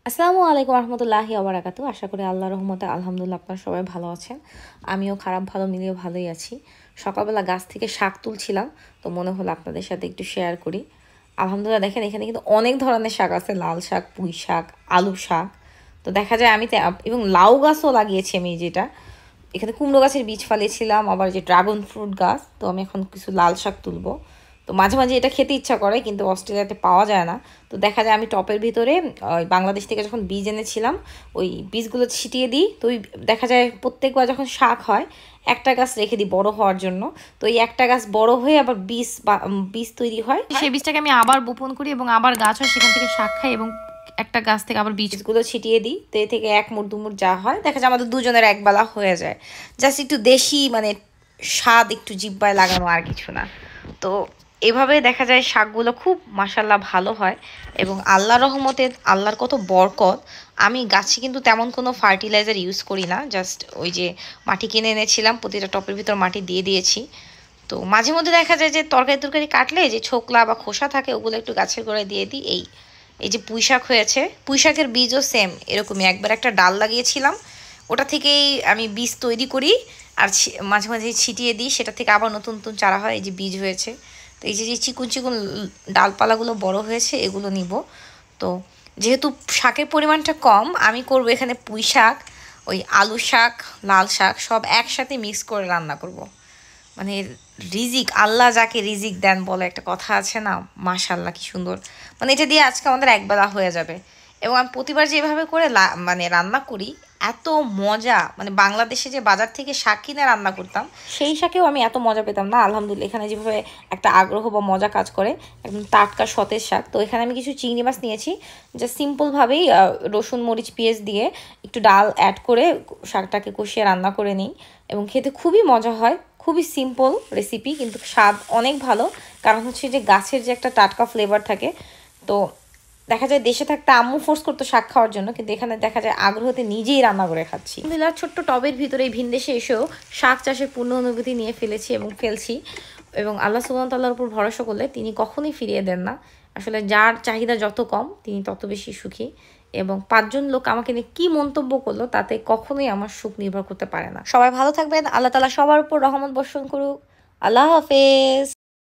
আসসালামু আলাইকুম রহমতুল্লাহি ওয়া বারাকাতুহু। আশা করি আল্লাহর রহমতে আলহামদুলিল্লাহ আপনারা সবাই ভালো আছেন। আমিও খারাপ ভালো মিলিয়ে ভালোই আছি। সকালবেলা গাছ থেকে শাক তুলছিলাম, তো মনে হলো আপনাদের সাথে একটু শেয়ার করি। আলহামদুলিল্লাহ দেখেন এখানে কিন্তু অনেক ধরনের শাক আছে, লাল শাক, পুঁই শাক, আলু শাক। তো দেখা যায় আমি এবং লাউ গাছও লাগিয়েছি আমি, যেটা এখানে কুমড়ো গাছের বীজ ফেলেছিলাম, আবার যে ড্রাগন ফ্রুট গাছ। তো আমি এখন কিছু লাল শাক তুলবো। তো মাঝে মাঝে এটা খেতে ইচ্ছা করে, কিন্তু অস্ট্রেলিয়াতে পাওয়া যায় না। তো দেখা যায় আমি টপের ভিতরে বাংলাদেশ থেকে যখন বীজ এনেছিলাম ওই বীজগুলো ছিটিয়ে দিই। তো ওই দেখা যায় প্রত্যেকবার যখন শাক হয় একটা গাছ রেখে দিই বড় হওয়ার জন্য। তো এই একটা গাছ বড় হয়ে আবার বীজ তৈরি হয়, সেই বীজটাকে আমি আবার বপন করি এবং আবার গাছ হয়, সেখান থেকে শাক খাই এবং একটা গাছ থেকে আবার বীজগুলো ছিটিয়ে দিই। তো এ থেকে এক মুঠ দুমুঠ যা হয় দেখা যায় আমাদের দুজনের একবেলা হয়ে যায়। জাস্ট একটু দেশি মানে স্বাদ একটু জিহ্বায় লাগানো, আর কিছু না। তো এভাবে দেখা যায় শাকগুলো খুব মাশাল্লাহ ভালো হয় এবং আল্লাহর রহমতে আল্লাহর কত বরকত। আমি গাছে কিন্তু তেমন কোনো ফার্টিলাইজার ইউজ করি না, জাস্ট ওই যে মাটি কিনে এনেছিলাম, প্রতিটা টপের ভিতর মাটি দিয়ে দিয়েছি। তো মাঝে মধ্যে দেখা যায় যে তরকারি তরকারি কাটলে যে ছোকলা বা খোসা থাকে ওগুলো একটু গাছের গোড়ায় দিয়ে দিই। এই যে পুঁই শাক হয়েছে, পুঁই শাকের বীজও সেম এরকমই, একবার একটা ডাল লাগিয়েছিলাম, ওটা থেকেই আমি বীজ তৈরি করি আর মাঝে মাঝে ছিটিয়ে দিই, সেটা থেকে আবার নতুন নতুন চারা হয়, এই যে বীজ হয়েছে। তো এই যে যে চিকুন চিকুন ডালপালাগুলো বড় হয়েছে এগুলো নিব। তো যেহেতু শাকের পরিমাণটা কম, আমি করব এখানে পুঁই শাক, ওই আলু শাক, লাল শাক সব একসাথে মিক্স করে রান্না করব। মানে রিজিক আল্লাহ যাকে রিজিক দেন বলে একটা কথা আছে না, মাশাল্লাহ কি সুন্দর। মানে এটা দিয়ে আজকে আমাদের একবেলা হয়ে যাবে। এবং আমি প্রতিবার যেভাবে করে মানে রান্না করি এত মজা, মানে বাংলাদেশে যে বাজার থেকে শাক কিনে রান্না করতাম সেই শাকেও আমি এত মজা পেতাম না। আলহামদুলিল্লাহ এখানে যেভাবে একটা আগ্রহ বা মজা কাজ করে, একদম টাটকা সতেজ শাক। তো এখানে আমি কিছু চিংড়ি মাছ নিয়েছি, যা সিম্পলভাবেই রসুন মরিচ পেঁয়াজ দিয়ে একটু ডাল অ্যাড করে শাকটাকে কষিয়ে রান্না করে নিই এবং খেতে খুবই মজা হয়। খুবই সিম্পল রেসিপি, কিন্তু স্বাদ অনেক ভালো, কারণ হচ্ছে যে গাছের যে একটা টাটকা ফ্লেভার থাকে। তো দেখা যায় দেশে থাকতে আম্মু ফোর্স করতো শাক খাওয়ার জন্য, কিন্তু এখানে দেখা যায় আগ্রহতে নিজেই রান্না করে খাচ্ছি। আলহামদুলিল্লাহ ছোট্ট টবের ভিতরে এই ভিনদেশে এসেও শাক চাষের পূর্ণ অনুভূতি নিয়ে ফেলেছি এবং ফেলছি। এবং আল্লাহ সুবহানাহু ওয়া তাআলার উপর ভরসা করলে তিনি কখনোই ফিরিয়ে দেন না। আসলে যার চাহিদা যত কম তিনি তত বেশি সুখী। এবং 5 জন লোক আমাকে নিয়ে কি মন্তব্য করলো তাতে কখনোই আমার সুখ নির্ভর করতে পারে না। সবাই ভালো থাকবেন, আল্লাহ তাআলা সবার উপর রহমত বর্ষণ করুক। আল্লাহ হাফেজ।